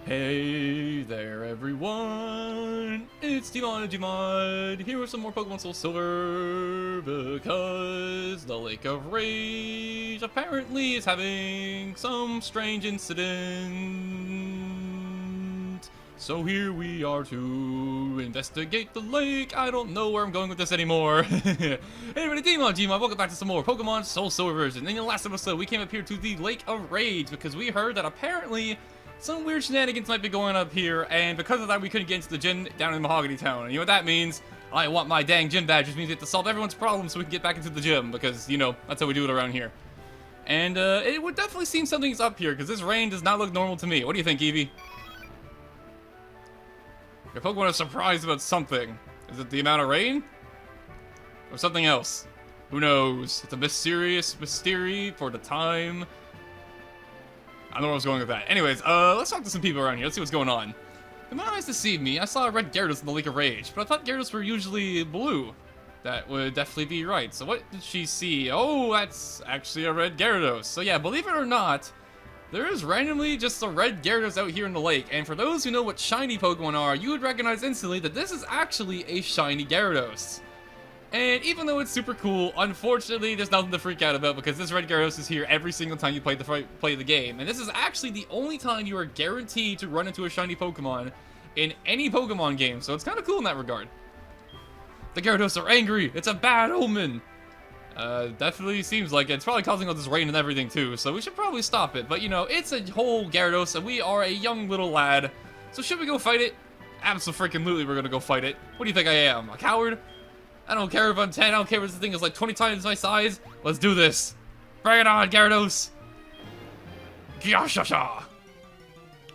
Hey there everyone, it's Gmod here with some more Pokemon Soulsilver, because the Lake of Rage apparently is having some strange incident. So here we are to investigate the lake. I don't know where I'm going with this anymore. Hey everybody, Gmod, welcome back to some more Pokemon Soulsilver version. In the last episode, we came up here to the Lake of Rage because we heard that apparently some weird shenanigans might be going up here, and because of that, we couldn't get into the gym down in Mahogany Town. And you know what that means? I want my dang gym badge, which means we have to solve everyone's problems so we can get back into the gym, because, you know, that's how we do it around here. And, it would definitely seem something's up here, because this rain does not look normal to me. What do you think, Eevee? Your Pokemon are surprised about something. Is it the amount of rain? Or something else? Who knows? It's a mysterious mystery for the time. I don't know where I was going with that. Anyways, let's talk to some people around here. Let's see what's going on. If my eyes deceived me, I saw a red Gyarados in the Lake of Rage, but I thought Gyarados were usually blue. That would definitely be right. So what did she see? Oh, that's actually a red Gyarados. So yeah, believe it or not, there is randomly just a red Gyarados out here in the lake. And for those who know what shiny Pokemon are, you would recognize instantly that this is actually a shiny Gyarados. And even though it's super cool, unfortunately, there's nothing to freak out about because this red Gyarados is here every single time you play the game. And this is actually the only time you are guaranteed to run into a shiny Pokemon in any Pokemon game. So it's kind of cool in that regard. The Gyarados are angry. It's a bad omen. Definitely seems like it. It's probably causing all this rain and everything too. So we should probably stop it. But you know, it's a whole Gyarados and we are a young little lad. So should we go fight it? Absolutely, we're going to go fight it. What do you think I am? A coward? I don't care if I'm 10, I don't care if this thing is like 20 times my size. Let's do this. Bring it on, Gyarados. Gyashasha.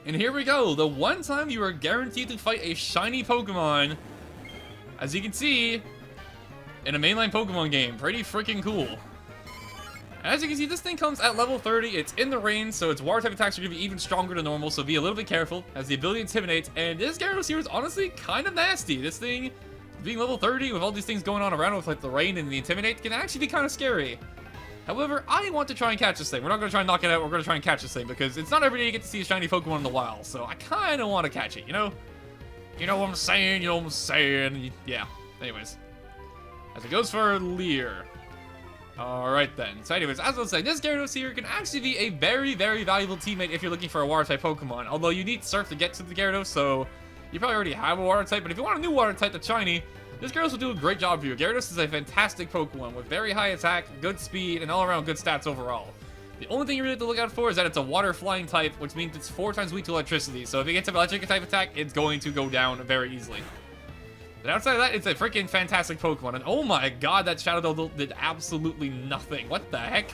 And here we go. The one time you are guaranteed to fight a shiny Pokemon, as you can see, in a mainline Pokemon game. Pretty freaking cool. As you can see, this thing comes at level 30. It's in the rain, so its water type attacks are going to be even stronger than normal, so be a little bit careful. Has the ability to intimidate, and this Gyarados here is honestly kind of nasty. This thing, being level 30 with all these things going on around with like the rain and the intimidate, can actually be kind of scary. However, I want to try and catch this thing. We're not going to try and knock it out, we're going to try and catch this thing, because it's not every day you get to see a shiny Pokemon in the wild, so I kind of want to catch it, you know? You know what I'm saying, you know what I'm saying, yeah. Anyways. As it goes for Leer. Alright then. So anyways, as I was saying, this Gyarados here can actually be a very, very valuable teammate if you're looking for a Water-type Pokemon. Although you need Surf to get to the Gyarados, so you probably already have a Water type, but if you want a new Water type that's shiny, this Gyarados will do a great job for you. Gyarados is a fantastic Pokemon with very high attack, good speed, and all-around good stats overall. The only thing you really have to look out for is that it's a Water Flying type, which means it's 4 times weak to electricity. So if it gets an electric type attack, it's going to go down very easily. But outside of that, it's a freaking fantastic Pokemon. And oh my god, that Shadow Dodo did absolutely nothing. What the heck?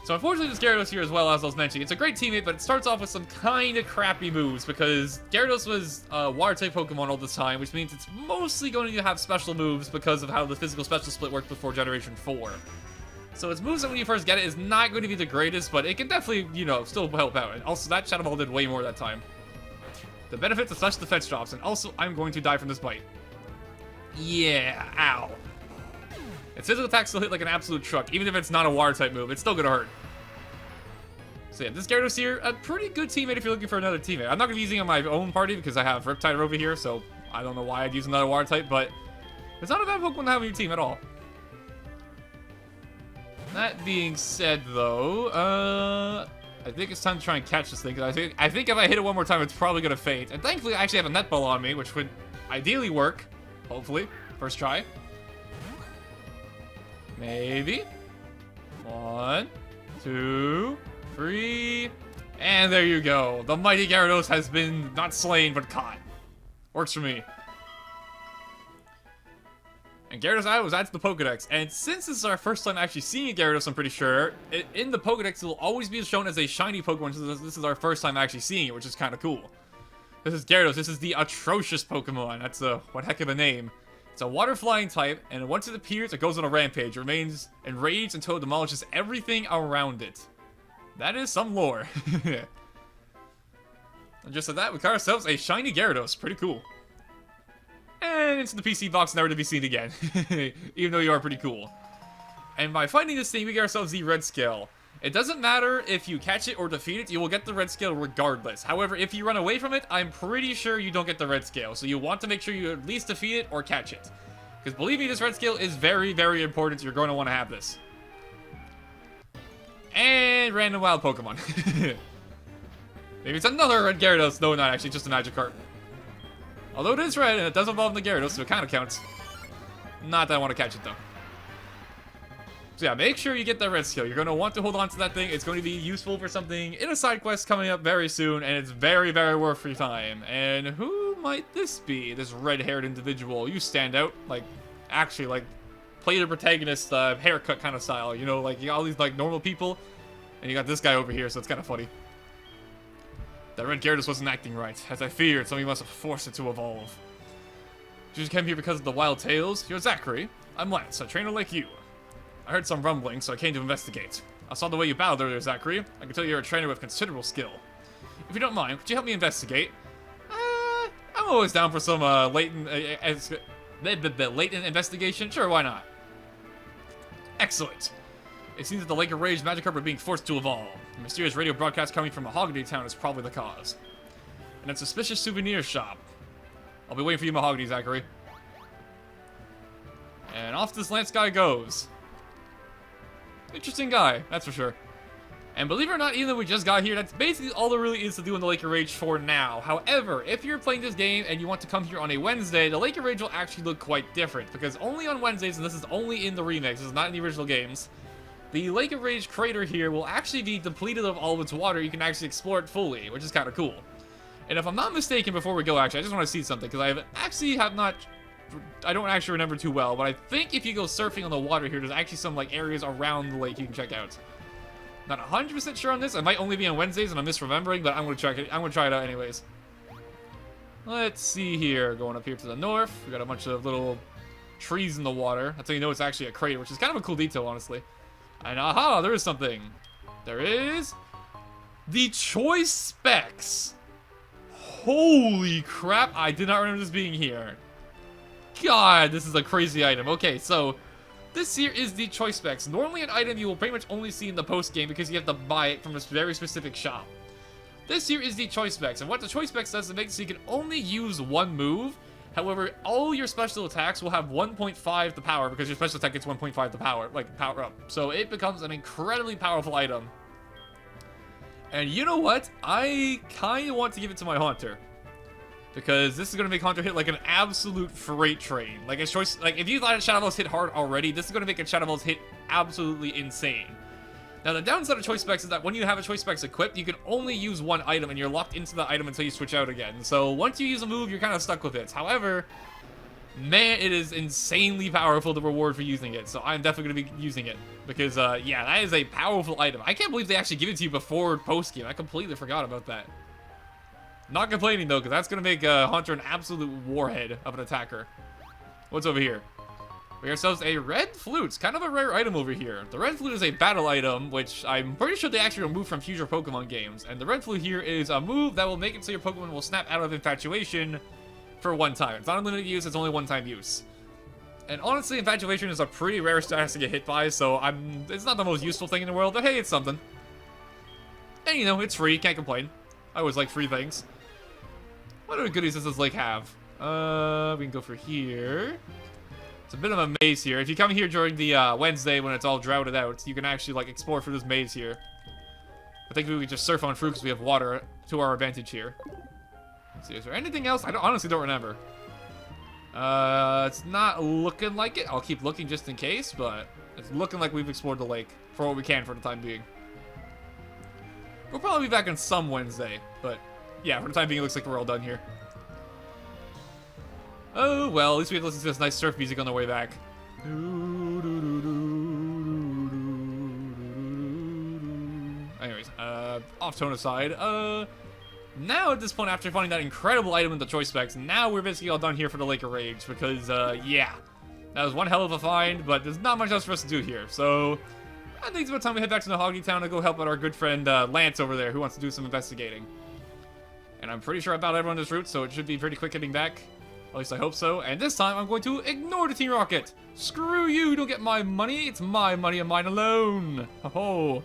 So unfortunately, this Gyarados here as well, as I was mentioning, it's a great teammate, but it starts off with some kind of crappy moves because Gyarados was a Water-type Pokemon all this time, which means it's mostly going to have special moves because of how the physical special split worked before Generation 4. So its moves when you first get it is not going to be the greatest, but it can definitely, you know, still help out. And also, that Shadow Ball did way more that time. The benefits of such defense drops, and also, I'm going to die from this bite. Yeah, ow. Its physical attack still hit like an absolute truck. Even if it's not a Water-type move, it's still gonna hurt. So yeah, this Gyarados here, a pretty good teammate if you're looking for another teammate. I'm not gonna be using it on my own party because I have Riptide over here, so I don't know why I'd use another Water-type, but it's not a bad Pokemon to have on your team at all. That being said, though, I think it's time to try and catch this thing, because I think if I hit it one more time, it's probably gonna faint. And thankfully, I actually have a net ball on me, which would ideally work, hopefully. First try. Maybe. 1, 2, 3, and there you go. The mighty Gyarados has been not slain, but caught. Works for me. And Gyarados was added to the Pokedex, and since this is our first time actually seeing a Gyarados, I'm pretty sure, in the Pokedex it will always be shown as a shiny Pokemon, so this is our first time actually seeing it, which is kind of cool. This is Gyarados, this is the atrocious Pokemon. That's one heck of a name. It's a Water Flying type, and once it appears, it goes on a rampage. It remains enraged until it demolishes everything around it. That is some lore. And just like that, we got ourselves a shiny Gyarados. Pretty cool. And into the PC box, never to be seen again. Even though you are pretty cool. And by finding this thing, we get ourselves the Red Scale. It doesn't matter if you catch it or defeat it, you will get the red scale regardless. However, if you run away from it, I'm pretty sure you don't get the red scale. So you want to make sure you at least defeat it or catch it. Because believe me, this red scale is very, very important. You're going to want to have this. And random wild Pokemon. Maybe it's another red Gyarados. No, not actually, just a Magikarp. Although it is red and it does evolve in the Gyarados, so it kind of counts. Not that I want to catch it though. So yeah, make sure you get that red skill. You're going to want to hold on to that thing. It's going to be useful for something in a side quest coming up very soon, and it's very, very worth your time. And who might this be? This red-haired individual. You stand out, like, actually, like, play the protagonist haircut kind of style. You know, like, you got all these, like, normal people, and you got this guy over here, so it's kind of funny. That red Gyarados wasn't acting right. As I feared, somebody must have forced it to evolve. You just came here because of the wild tales? You're Zachary. I'm Lance, a trainer like you. I heard some rumbling, so I came to investigate. I saw the way you battled earlier, Zachary. I can tell you're a trainer with considerable skill. If you don't mind, could you help me investigate? I'm always down for some latent investigation. Sure, why not? Excellent. It seems that the Lake of Rage Magikarp are being forced to evolve. A mysterious radio broadcast coming from Mahogany Town is probably the cause. And a suspicious souvenir shop. I'll be waiting for you, Mahogany, Zachary. And off this Lance guy goes. Interesting guy, that's for sure. And believe it or not, even though we just got here, that's basically all there really is to do in the Lake of Rage for now. However, if you're playing this game and you want to come here on a Wednesday, the Lake of Rage will actually look quite different. Because only on Wednesdays, and this is only in the remix, this is not in the original games, the Lake of Rage crater here will actually be depleted of all of its water. You can actually explore it fully, which is kind of cool. And if I'm not mistaken, before we go, actually, I just want to see something, because I don't actually remember too well, but I think if you go surfing on the water here, there's actually some like areas around the lake you can check out. Not 100% sure on this. It might only be on Wednesdays and I'm misremembering, but I'm gonna check it. I'm gonna try it out anyways. Let's see here. Going up here to the north, we got a bunch of little trees in the water. That's how you know it's actually a crater, which is kind of a cool detail, honestly. And aha, there is something. There is the choice specs. Holy crap! I did not remember this being here. God, this is a crazy item. Okay, so this here is the choice specs. Normally an item you will pretty much only see in the post game because you have to buy it from a very specific shop. This here is the choice specs, and what the choice specs does is it makes it so you can only use one move. However, all your special attacks will have 1.5 the power because your special attack gets 1.5 the power, like power up. So it becomes an incredibly powerful item. And you know what? I kind of want to give it to my Haunter. Because this is going to make Haunter hit like an absolute freight train. Like a choice, like if you thought Shadow Balls hit hard already, this is going to make a Shadow Balls hit absolutely insane. Now the downside of choice specs is that when you have a choice specs equipped, you can only use one item and you're locked into the item until you switch out again. So once you use a move, you're kind of stuck with it. However, man, it is insanely powerful, the reward for using it. So I'm definitely going to be using it. Because, yeah, that is a powerful item. I can't believe they actually give it to you before post-game. I completely forgot about that. Not complaining, though, because that's going to make Haunter an absolute warhead of an attacker. What's over here? We have ourselves a red flute. It's kind of a rare item over here. The red flute is a battle item, which I'm pretty sure they actually removed from future Pokemon games. And the red flute here is a move that will make it so your Pokemon will snap out of infatuation for one time. It's not unlimited use, it's only one-time use. And honestly, infatuation is a pretty rare status to get hit by, so it's not the most useful thing in the world, but hey, it's something. And you know, it's free, can't complain. I always like free things. What other goodies does this lake have? We can go for here. It's a bit of a maze here. If you come here during the Wednesday when it's all droughted out, you can actually like explore through this maze here. I think we can just surf on through because we have water to our advantage here. Let's see, is there anything else? I honestly don't remember. It's not looking like it. I'll keep looking just in case, but it's looking like we've explored the lake for what we can for the time being. We'll probably be back on some Wednesday, but yeah, for the time being, it looks like we're all done here. Oh, well, at least we have to listen to this nice surf music on the way back. Anyways, off tone aside, now at this point, after finding that incredible item in the choice specs, now we're basically all done here for the Lake of Rage, because, yeah. That was one hell of a find, but there's not much else for us to do here, so I think it's about time we head back to Mahogany Town to go help out our good friend, Lance over there, who wants to do some investigating. And I'm pretty sure I battled everyone on this route, so it should be pretty quick getting back. At least I hope so. And this time, I'm going to ignore the Team Rocket. Screw you, you don't get my money. It's my money and mine alone. Ho-ho.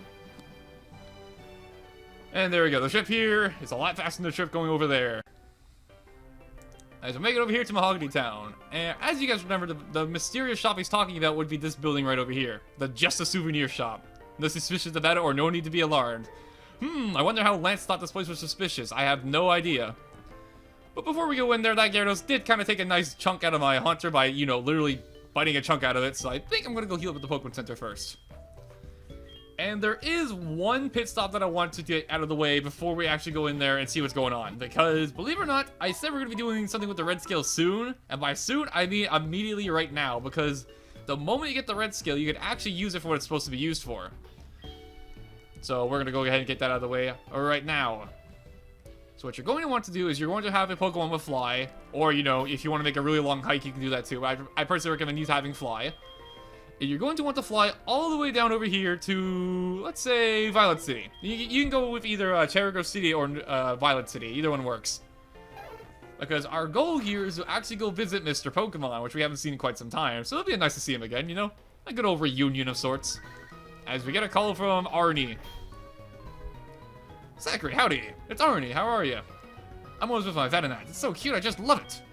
And there we go. The ship here is a lot faster than the ship going over there. As we make it over here to Mahogany Town. And as you guys remember, the mysterious shop he's talking about would be this building right over here. The Just a Souvenir shop. No suspicions about it or no need to be alarmed. I wonder how Lance thought this place was suspicious. I have no idea. But before we go in there, that Gyarados did kind of take a nice chunk out of my Haunter by, you know, literally biting a chunk out of it. So I think I'm going to go heal up at the Pokemon Center first. And there is one pit stop that I want to get out of the way before we actually go in there and see what's going on. Because, believe it or not, I said we're going to be doing something with the red scale soon. And by soon, I mean immediately right now. Because the moment you get the red scale, you can actually use it for what it's supposed to be used for. So we're going to go ahead and get that out of the way right now. So what you're going to want to do is you're going to have a Pokemon with Fly. Or, you know, if you want to make a really long hike, you can do that too. I personally recommend you having Fly. And you're going to want to fly all the way down over here to, let's say, Violet City. You can go with either Cherico City or Violet City. Either one works. Because our goal here is to actually go visit Mr. Pokemon, which we haven't seen in quite some time. So it'll be nice to see him again, you know? A good old reunion of sorts. As we get a call from Arnie. Zachary, howdy. It's Arnie. How are you? I'm always with my Vetonite. It's so cute. I just love it.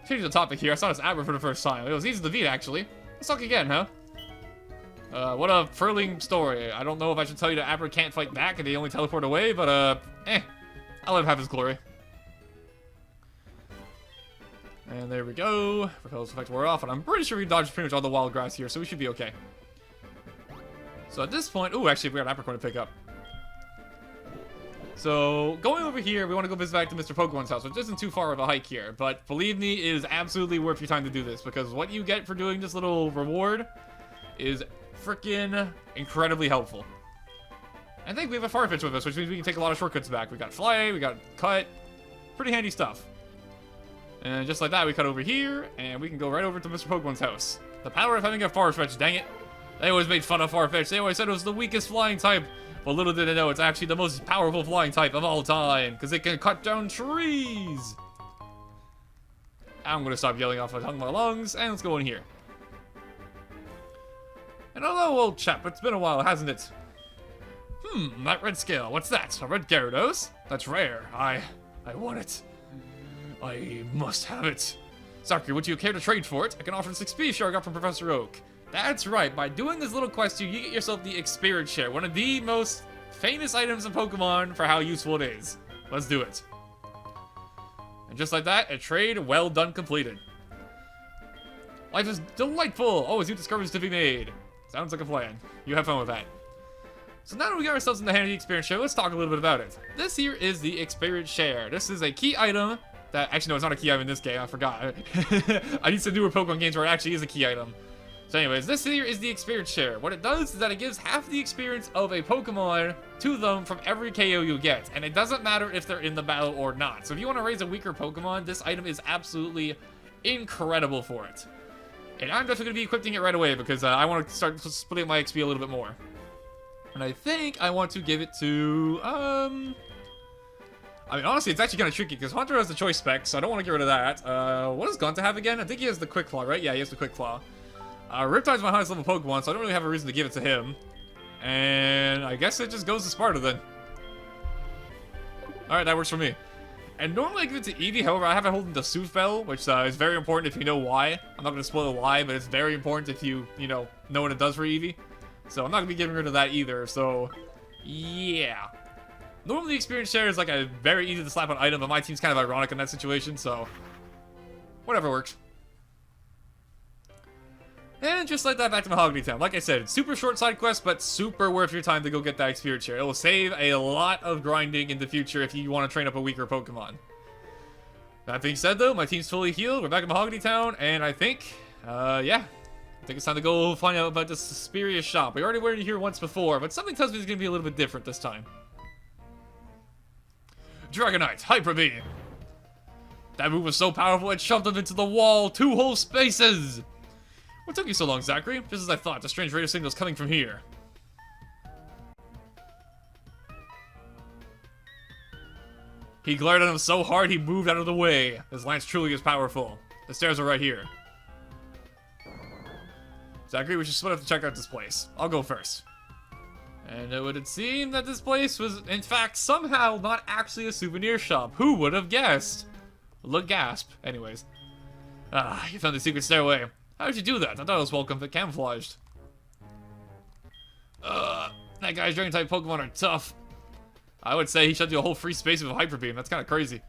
Changing the topic here. I saw this advert for the first time. It was easy to beat, actually. Let's talk again, huh? What a furling story. I don't know if I should tell you that Abra can't fight back and they only teleport away, but, I'll let him have his glory. And there we go. Repel's effect wore off, and I'm pretty sure we dodged pretty much all the wild grass here, so we should be okay. So at this point, actually, we got an Apricorn to pick up. So, going over here, we want to go visit back to Mr. Pokemon's house, which isn't too far of a hike here, but believe me, it is absolutely worth your time to do this, because what you get for doing this little reward is freaking incredibly helpful. I think we have a Farfetch with us, which means we can take a lot of shortcuts back. We got Fly, we got Cut, pretty handy stuff. And just like that, we cut over here, and we can go right over to Mr. Pokemon's house. The power of having a Farfetch, dang it. They always made fun of Farfetch. They always said it was the weakest flying type. But little did they know, it's actually the most powerful flying type of all time, because it can cut down trees. I'm going to stop yelling off the top of my lungs, and let's go in here. And hello, old chap, it's been a while, hasn't it? That red scale, what's that? A red Gyarados? That's rare. I want it. I must have it. Zachary, would you care to trade for it? I can offer this XP share I got from Professor Oak. That's right, by doing this little quest, you get yourself the Experience Share, one of the most famous items in Pokemon for how useful it is. Let's do it. And just like that, a trade well done completed. Life is delightful! Always new discoveries to be made. Sounds like a plan. You have fun with that. So now that we got ourselves in the hand of the Experience Share, let's talk a little bit about it. This here is the Experience Share. This is a key item that... Actually, no, it's not a key item in this game. I forgot. I need some newer Pokemon games where it actually is a key item. So anyways, this here is the Experience Share. What it does is that it gives half the experience of a Pokemon to them from every KO you get. And it doesn't matter if they're in the battle or not. So if you want to raise a weaker Pokemon, this item is absolutely incredible for it. And I'm definitely going to be equipping it right away because I want to start splitting my XP a little bit more. And I think I want to give it to, I mean, honestly, it's actually kind of tricky because Hunter has the choice spec, so I don't want to get rid of that. What does Gunta have again? I think he has the Quick Claw, right? Yeah, he has the Quick Claw. Riptide's my highest level Pokemon, so I don't really have a reason to give it to him. And I guess it just goes to Sparta then. Alright, that works for me. And normally I give it to Eevee, however, I have it holding the Soothbell, which is very important if you know why. I'm not going to spoil why, but it's very important if you know what it does for Eevee. So I'm not going to be giving rid of that either, so yeah. Normally Experience Share is like a very easy to slap on item, but my team's kind of ironic in that situation, so whatever works. And just like that, back to Mahogany Town. Like I said, super short side quest, but super worth your time to go get that Experience Share. It will save a lot of grinding in the future if you want to train up a weaker Pokemon. That being said, though, my team's fully healed. We're back in Mahogany Town, and I think, yeah. I think it's time to go find out about this Suspirious shop. We already were in here once before, but something tells me it's going to be a little bit different this time. Dragonite, Hyper Beam. That move was so powerful, it shoved him into the wall 2 whole spaces. What took you so long, Zachary? Just as I thought, the strange radio signal's coming from here. He glared at him so hard he moved out of the way. This lance truly is powerful. The stairs are right here. Zachary, we should split up to check out this place. I'll go first. And it would seem that this place was, in fact, somehow not actually a souvenir shop. Who would have guessed? Look, gasp. Anyways. You found the secret stairway. How did you do that? I thought it was welcome but camouflaged. That guy's dragon type Pokemon are tough. I would say he should do a whole free space with a Hyper Beam. That's kind of crazy.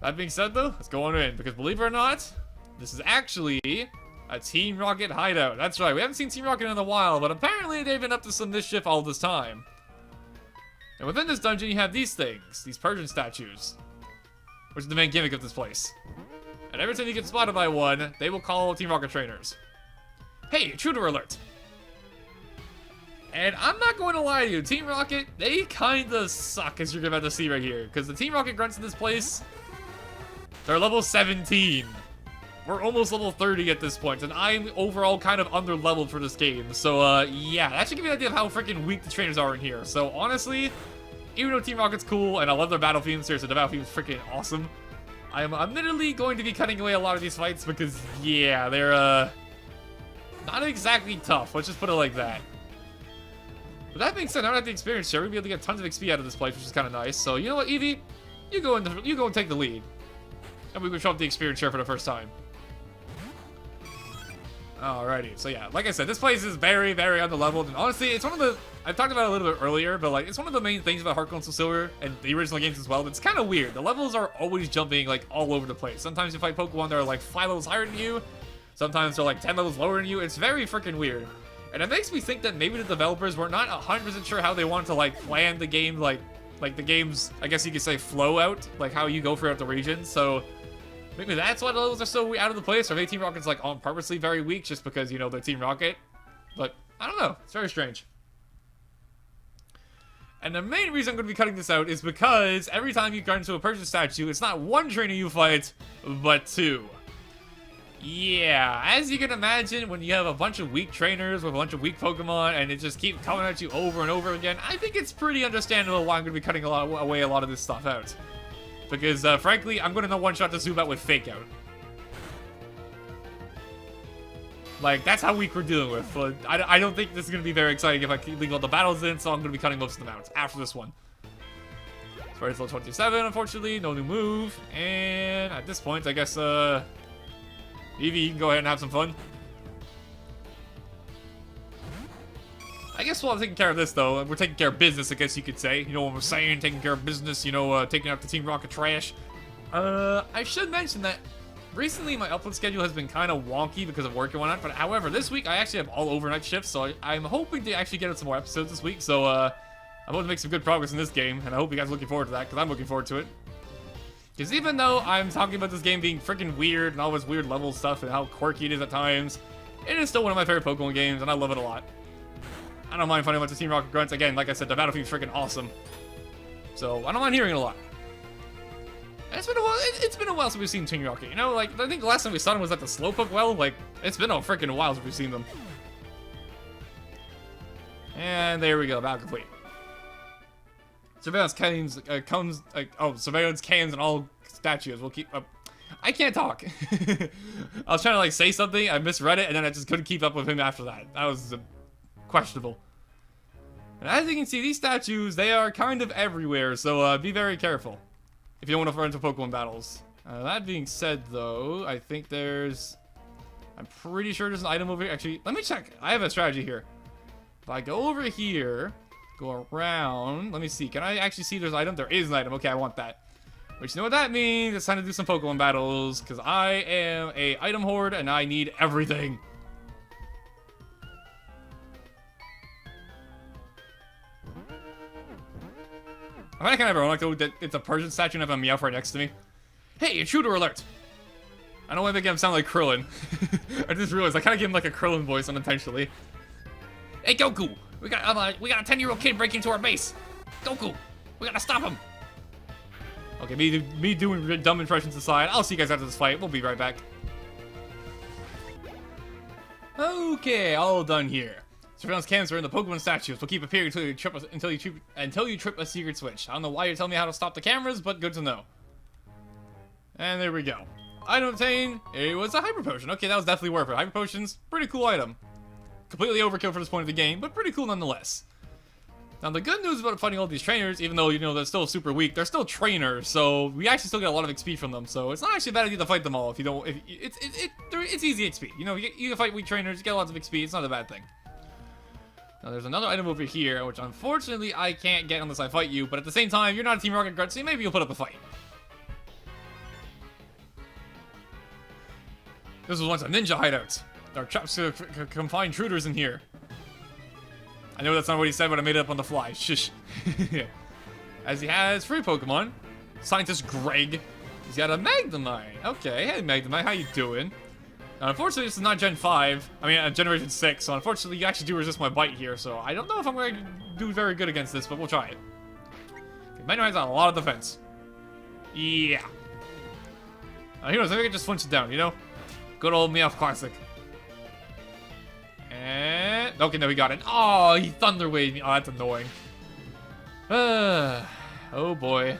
That being said, though, let's go on in. Because believe it or not, this is actually a Team Rocket hideout. That's right, we haven't seen Team Rocket in a while, but apparently they've been up to some mischief all this time. And within this dungeon, you have these things, these Persian statues, which is the main gimmick of this place. And every time you get spotted by one, they will call Team Rocket trainers. Hey, intruder alert! And I'm not going to lie to you, Team Rocket, they kinda suck, as you're about to see right here. Because the Team Rocket grunts in this place, they're level 17. We're almost level 30 at this point, and I'm overall kind of under-leveled for this game. So, yeah, that should give you an idea of how freaking weak the trainers are in here. So, honestly, even though Team Rocket's cool, and I love their battle themes, seriously, the battle theme is freaking awesome, I'm admittedly going to be cutting away a lot of these fights because, yeah, they're, not exactly tough. Let's just put it like that. But that being said, now that I have the experience share, we'll be able to get tons of XP out of this place, which is kind of nice. So, you know what, Eevee? You go and take the lead. And we can show up the experience share for the first time. Alrighty, so yeah, like I said, this place is very, very underleveled, and honestly, it's one of the, I've talked about it a little bit earlier, but like, it's one of the main things about Heart Gold and Soulsilver, and the original games as well, but it's kind of weird. The levels are always jumping, like, all over the place. Sometimes you fight Pokemon that are, like, 5 levels higher than you, sometimes they're, like, 10 levels lower than you. It's very freaking weird. And it makes me think that maybe the developers were not 100% sure how they wanted to, like, plan the game, like the game's, I guess you could say, flow out, like, how you go throughout the region, so maybe that's why the levels are so out of the place, or maybe Team Rocket's, like, on purposely very weak just because, you know, they're Team Rocket. But, I don't know. It's very strange. And the main reason I'm going to be cutting this out is because every time you run into a Persian statue, it's not one trainer you fight, but two. Yeah, as you can imagine, when you have a bunch of weak trainers with a bunch of weak Pokemon, and it just keeps coming at you over and over again, I think it's pretty understandable why I'm going to be cutting away a lot of this stuff out. Because, frankly, I'm going to know one-shot the Zubat with Fake Out. Like, that's how weak we're dealing with. But I don't think this is going to be very exciting if I keep leaving all the battles in, so I'm going to be cutting most of them out after this one. Sparta's level 27, unfortunately. No new move. And at this point, I guess, Eevee, you can go ahead and have some fun. I guess while I'm taking care of this, though, we're taking care of business, I guess you could say. You know what I'm saying? Taking care of business, you know, taking out the Team Rocket trash. I should mention that recently my upload schedule has been kind of wonky because of work and whatnot, but however, this week I actually have all overnight shifts, so I'm hoping to actually get out some more episodes this week, so, I'm hoping to make some good progress in this game, and I hope you guys are looking forward to that, because I'm looking forward to it. Because even though I'm talking about this game being freaking weird and all this weird level stuff and how quirky it is at times, it is still one of my favorite Pokemon games, and I love it a lot. I don't mind finding a bunch of Team Rocket grunts. Again, like I said, the battle theme's freaking awesome. So, I don't mind hearing it a lot. And it's been a while, it's been a while since we've seen Team Rocket, you know? Like, I think the last time we saw them was at the Slowpoke well. Like, it's been a freaking while since we've seen them. And there we go, battle complete. Surveillance cans, surveillance cans and all statues. We'll keep up. I can't talk. I was trying to, like, say something, I misread it, and then I just couldn't keep up with him after that. That was questionable. And as you can see, these statues, they are kind of everywhere, so be very careful if you don't want to run into Pokemon battles. That being said, though, I think I'm pretty sure there's an item over here. Actually, let me check. I have a strategy here. If I go over here, go around, let me see. Can I actually see there's an item? There is an item. Okay, I want that. Which, you know what that means? It's time to do some Pokemon battles, because I am a item horde, and I need everything. I kind of ironic though that it's a Persian statue and I have a Meowth right next to me. Hey, intruder alert! I don't want to make him sound like Krillin. I just realized I kind of gave him like a Krillin voice unintentionally. Hey, Goku! We got a 10-year-old kid breaking into our base. Goku, we gotta stop him. Okay, me doing dumb impressions aside, I'll see you guys after this fight. We'll be right back. Okay, all done here. Surveillance cams are in the Pokemon statues. Will keep appearing until you trip a secret switch. I don't know why you're telling me how to stop the cameras, but good to know. And there we go. Item obtained. It was a Hyper Potion. Okay, that was definitely worth it. Hyper Potions, pretty cool item. Completely overkill for this point of the game, but pretty cool nonetheless. Now, the good news about fighting all these trainers, even though, you know, they're still super weak, they're still trainers, so we actually still get a lot of XP from them, so it's not actually a bad idea to fight them all if you don't, it's easy XP. You know, you can fight weak trainers, you get lots of XP, it's not a bad thing. Now, there's another item over here, which unfortunately I can't get unless I fight you, but at the same time, you're not a Team Rocket guard, so maybe you'll put up a fight. This was once a ninja hideout. There are traps to confine intruders in here. I know that's not what he said, but I made it up on the fly. Shush. As he has free Pokemon. Scientist Greg. He's got a Magdalene. Okay, hey Magdalene, how you doing? Now, unfortunately, this is not Gen 5. I mean, Generation 6, so unfortunately, you actually do resist my bite here, so I don't know if I'm going to do very good against this, but we'll try it. Magdalene has a lot of defense. Yeah. Who knows, maybe I can just flinch it down, you know? Good old Meowth Classic. And... okay, no, he got it. Oh, he Thunder Waved me. Oh, that's annoying. Oh, boy.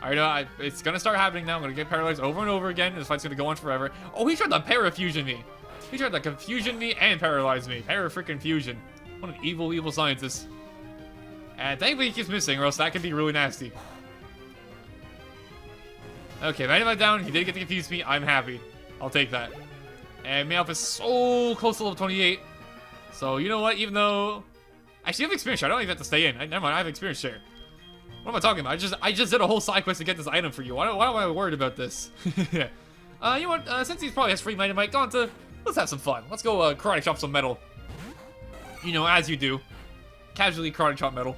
I know, it's gonna start happening now. I'm gonna get paralyzed over and over again. This fight's gonna go on forever. Oh, he tried to Parafusion me. He tried to Confusion me and Paralyze me. Para-freaking-fusion. What an evil, evil scientist. And thankfully he keeps missing, or else that could be really nasty. Okay, Magdalene down. He did get to confuse me. I'm happy. I'll take that. And Meowth is so close to level 28. So, you know what? Even though... actually, I have experience share. I don't even have to stay in. Never mind, I have experience share. What am I talking about? I just did a whole side quest to get this item for you. Why am I worried about this? You know what? Since he probably has free Magnemite, go on to... let's have some fun. Let's go karate chop some metal. You know, as you do. Casually karate chop metal.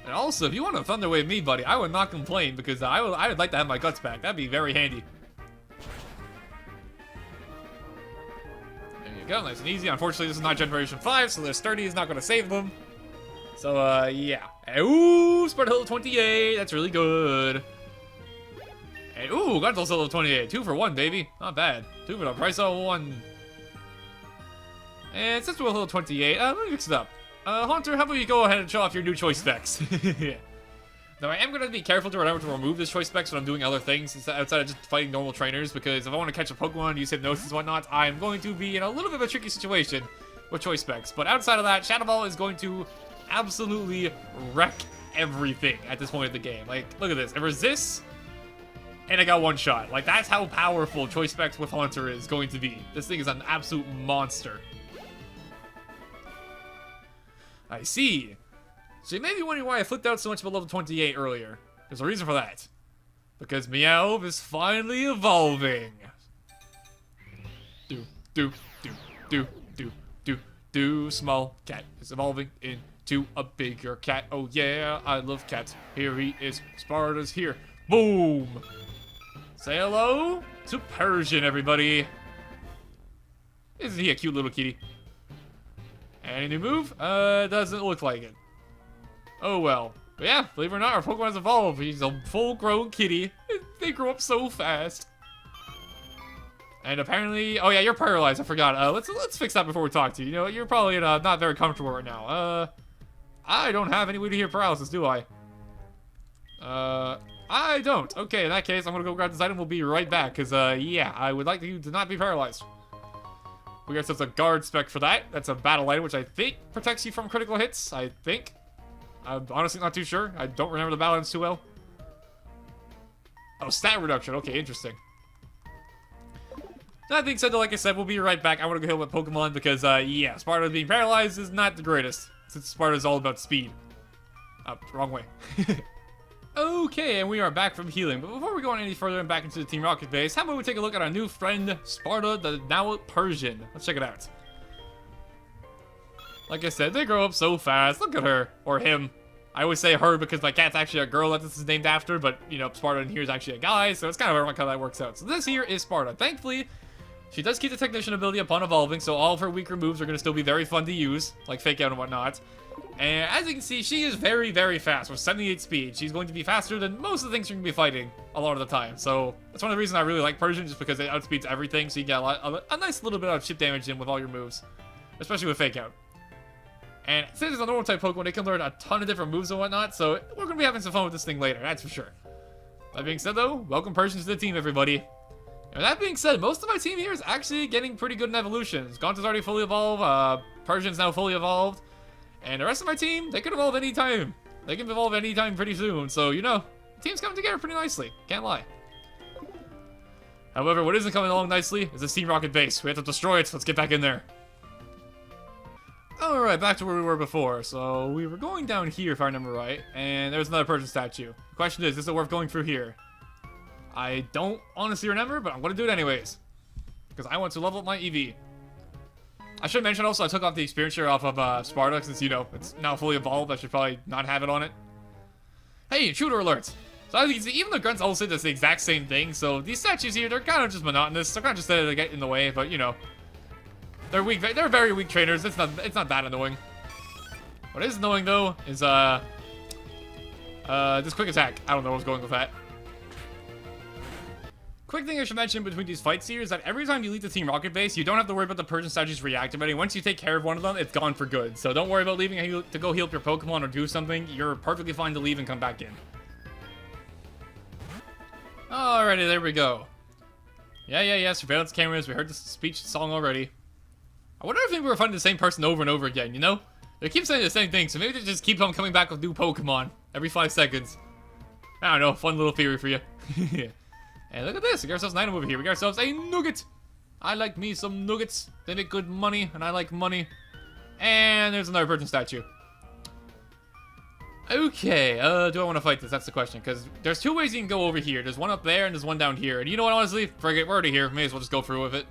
And also, if you want to Thunder Wave me, buddy, I would not complain because I would like to have my guts back. That'd be very handy. There you go, nice and easy. Unfortunately, this is not Generation 5, so their sturdy is not going to save them. So, yeah. Ooh, Sparta level 28. That's really good. And, ooh, got those level 28. 2 for 1, baby. Not bad. 2 for the price of 1. And since we're level 28, let me mix it up. Haunter, how about you go ahead and show off your new choice specs? Now, I am going to be careful to remember to remove this choice specs when I'm doing other things outside of just fighting normal trainers, because if I want to catch a Pokemon, use Hypnosis and whatnot, I'm going to be in a little bit of a tricky situation with choice specs. But outside of that, Shadow Ball is going to absolutely wreck everything at this point of the game. Like, look at this. It resists, and I got one shot. Like, that's how powerful choice specs with Haunter is going to be. This thing is an absolute monster. I see. So you may be wondering why I flipped out so much about level 28 earlier. There's a reason for that. Because Meowth is finally evolving. Small cat is evolving into a bigger cat. Oh yeah, I love cats. Here he is. Sparta's here. Boom. Say hello to Persian, everybody. Isn't he a cute little kitty? Any new move? Doesn't look like it. Oh well. But yeah, believe it or not, our Pokemon has evolved. He's a full-grown kitty. They grow up so fast. And apparently, oh yeah, you're paralyzed. I forgot. Let's fix that before we talk to you. You know, you're probably not very comfortable right now. I don't have any way to hear paralysis, do I? I don't. Okay, in that case, I'm gonna go grab this item. We'll be right back. Cause yeah, I would like you to not be paralyzed. We got ourselves a guard spec for that. That's a battle item, which I think protects you from critical hits. I think. I'm honestly not too sure. I don't remember the battle items too well. Oh, stat reduction. Okay, interesting. That being said, though, like I said, we'll be right back. I want to go heal with Pokemon because, yeah, Sparta being paralyzed is not the greatest. Since Sparta is all about speed. Wrong way. Okay, and we are back from healing. But before we go on any further and back into the Team Rocket base, how about we take a look at our new friend, Sparta, the now Persian. Let's check it out. Like I said, they grow up so fast. Look at her. Or him. I always say her because my cat's actually a girl that this is named after, but, you know, Sparta in here is actually a guy, so it's kind of ironic how that works out. So this here is Sparta. Thankfully, she does keep the Technician ability upon evolving, so all of her weaker moves are going to still be very fun to use, like Fake Out and whatnot. And as you can see, she is very, very fast with 78 speed. She's going to be faster than most of the things you're going to be fighting a lot of the time. So that's one of the reasons I really like Persian, just because it outspeeds everything, so you get a nice little bit of chip damage in with all your moves, especially with Fake Out. And since it's a normal type Pokemon, they can learn a ton of different moves and whatnot, so we're going to be having some fun with this thing later, that's for sure. That being said, though, welcome Persian to the team, everybody. And that being said, most of my team here is actually getting pretty good in evolutions. Gauntlet's already fully evolved, Persian's now fully evolved. And the rest of my team, they can evolve anytime. They can evolve anytime pretty soon. So, you know, the team's coming together pretty nicely. Can't lie. However, what isn't coming along nicely is this Team Rocket base. We have to destroy it. Let's get back in there. Alright, back to where we were before. So, we were going down here, if I remember right. And there's another Persian statue. The question is it worth going through here? I don't honestly remember, but I'm going to do it anyways. Because I want to level up my EV. I should mention also, I took off the experience share off of Sparta, since, you know, it's now fully evolved. I should probably not have it on it. Hey, shooter alert! So as you can see, even the grunts all say the exact same thing, so these statues here, they're kind of just monotonous. They're kind of just there to get in the way, but, you know. They're weak, they're very weak trainers. It's not that annoying. What is annoying, though, is, this quick attack. I don't know what's going with that. Quick thing I should mention between these fights here is that every time you leave the Team Rocket base, you don't have to worry about the Persian statues reactivating. Once you take care of one of them, it's gone for good. So don't worry about leaving to go heal up your Pokemon or do something. You're perfectly fine to leave and come back in. Alrighty, there we go. Yeah, surveillance cameras. We heard the speech song already. I wonder if maybe we're finding the same person over and over again, you know? They keep saying the same thing, so maybe they just keep on coming back with new Pokemon every 5 seconds. I don't know, fun little theory for you. And look at this, we got ourselves an item over here. We got ourselves a nugget. I like me some nuggets. They make good money, and I like money. And there's another Persian statue. Okay, do I want to fight this? That's the question, because there's 2 ways you can go over here. There's one up there, and there's one down here. And you know what, honestly? Forget, we're already here. May as well just go through with it.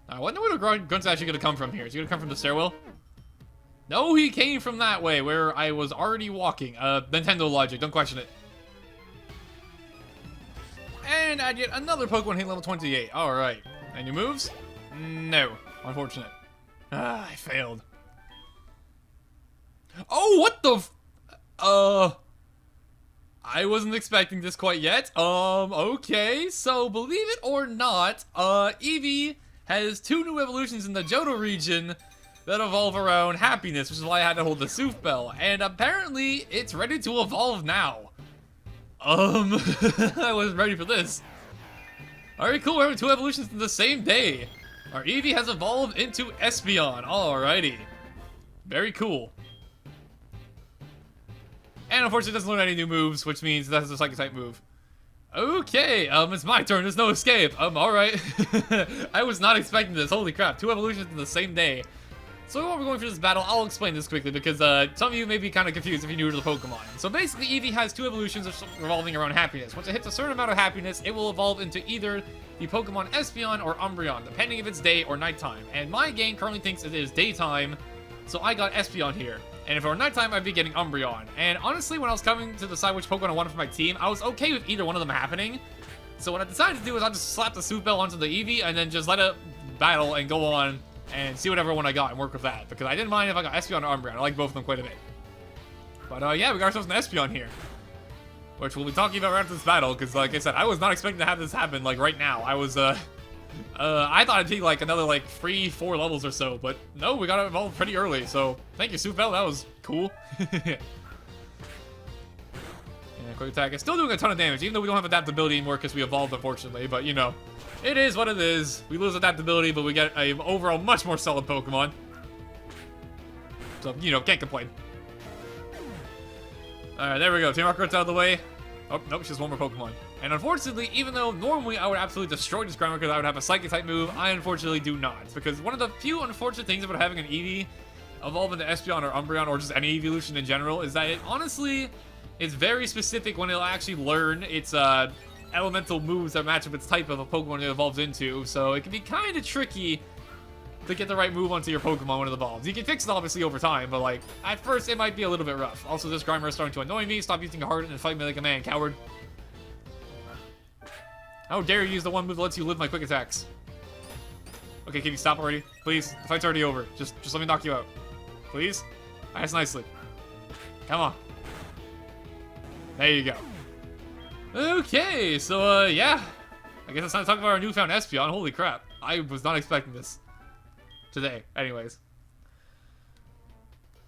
I wonder where the grunt's actually going to come from here. Is he going to come from the stairwell? No, he came from that way, where I was already walking. Nintendo logic, don't question it. And I get another Pokemon hitting level 28. Alright. Any moves? No. Unfortunate. Ah, I failed. Oh, what the I wasn't expecting this quite yet. Okay. So, believe it or not, Eevee has 2 new evolutions in the Johto region that evolve around happiness, which is why I had to hold the Sooth Bell. And apparently, it's ready to evolve now. I wasn't ready for this. Alright, cool, we're having 2 evolutions in the same day. Our Eevee has evolved into Espeon. Alrighty. Very cool. And unfortunately, it doesn't learn any new moves, which means that's a Psychic type move. Okay, it's my turn. There's no escape. Alright. I was not expecting this. Holy crap. 2 evolutions in the same day. So while we're going through this battle, I'll explain this quickly because some of you may be kind of confused if you're new to the Pokemon. So basically, Eevee has 2 evolutions revolving around happiness. Once it hits a certain amount of happiness, it will evolve into either the Pokemon Espeon or Umbreon, depending if it's day or nighttime. And my game currently thinks it is daytime, so I got Espeon here. And if it were nighttime, I'd be getting Umbreon. And honestly, when I was coming to decide which Pokemon I wanted for my team, I was okay with either one of them happening. So what I decided to do is I just slap the Sooth Bell onto the Eevee and then just let it battle and go on and see whatever one I got and work with that. Because I didn't mind if I got Espeon or Umbreon. I like both of them quite a bit. But yeah, we got ourselves an Espeon here. Which we'll be talking about right after this battle. Because like I said, I was not expecting to have this happen like right now. I was, I thought it'd take like another like 3-4 levels or so. But no, we got it evolved pretty early. So thank you, Sooth Bell. That was cool. Yeah, quick attack. It's still doing a ton of damage. Even though we don't have adaptability anymore because we evolved, unfortunately. But you know. It is what it is. We lose adaptability, but we get a overall much more solid Pokemon. So, you know, can't complain. Alright, there we go. Team Rocket's out of the way. Oh, nope, just one more Pokemon. And unfortunately, even though normally I would absolutely destroy this ground because I would have a Psychic type move, I unfortunately do not. Because one of the few unfortunate things about having an Eevee evolve into Espeon or Umbreon or just any evolution in general is that it honestly is very specific when it'll actually learn its elemental moves that match up its type of a Pokemon it evolves into, so it can be kind of tricky to get the right move onto your Pokemon when it evolves. You can fix it obviously over time, but like, at first it might be a little bit rough. Also, this Grimer is starting to annoy me. Stop using hard and fight me like a man, coward. How dare you use the one move that lets you live my quick attacks. Okay, can you stop already? Please, the fight's already over. Just let me knock you out. Please? Nice, nicely. Come on. There you go. Okay, so, yeah. I guess it's time to talk about our newfound Espeon. Holy crap. I was not expecting this today. Anyways.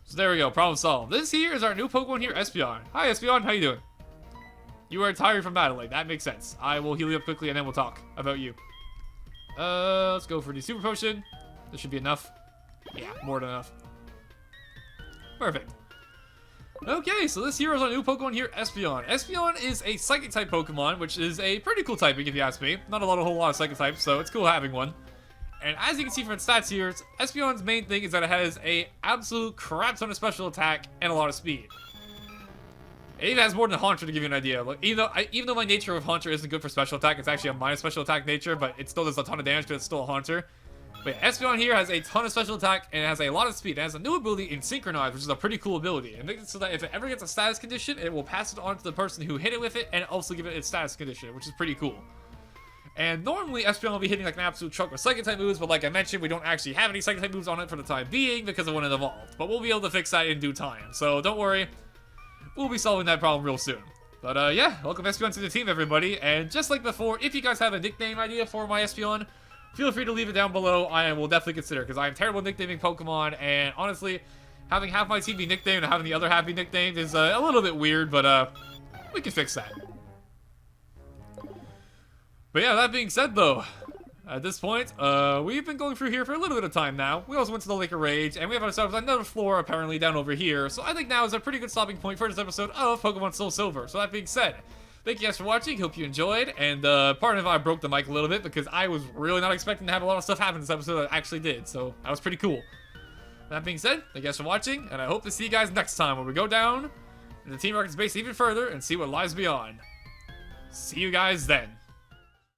So there we go. Problem solved. This here is our new Pokemon here, Espeon. Hi, Espeon. How you doing? You are tired from battling. That makes sense. I will heal you up quickly and then we'll talk about you. Let's go for the Super Potion. This should be enough. Yeah, more than enough. Perfect. Okay, so this hero is our new Pokemon here, Espeon. Espeon is a Psychic-type Pokemon, which is a pretty cool typing if you ask me. Not a whole lot of Psychic types, so it's cool having one. And as you can see from its stats here, Espeon's main thing is that it has a absolute crap ton of special attack and a lot of speed. It even has more than Haunter to give you an idea. Like, even though my nature of Haunter isn't good for special attack, it's actually a minus special attack nature, but it still does a ton of damage because it's still a Haunter. But yeah, Espeon here has a ton of special attack and it has a lot of speed. It has a new ability in Synchronize, which is a pretty cool ability. It makes it so that if it ever gets a status condition, it will pass it on to the person who hit it with it and also give it its status condition, which is pretty cool. And normally, Espeon will be hitting like an absolute truck with Psychic-type moves, but like I mentioned, we don't actually have any Psychic-type moves on it for the time being because it wasn't evolved. But we'll be able to fix that in due time, so don't worry. We'll be solving that problem real soon. But yeah, welcome Espeon to the team, everybody. And just like before, if you guys have a nickname idea for my Espeon, feel free to leave it down below. I will definitely consider, because I am terrible at nicknaming Pokemon, and honestly, having half my team be nicknamed and having the other half be nicknamed is a little bit weird, but we can fix that. But yeah, that being said though, at this point, we've been going through here for a little bit of time now. We also went to the Lake of Rage, and we have ourselves another floor apparently down over here. So I think now is a pretty good stopping point for this episode of Pokemon Soulsilver. So that being said, thank you guys for watching, hope you enjoyed, and pardon if I broke the mic a little bit, because I was really not expecting to have a lot of stuff happen in this episode that actually did, so that was pretty cool. That being said, thank you guys for watching, and I hope to see you guys next time when we go down in the Team Rocket's base even further and see what lies beyond. See you guys then.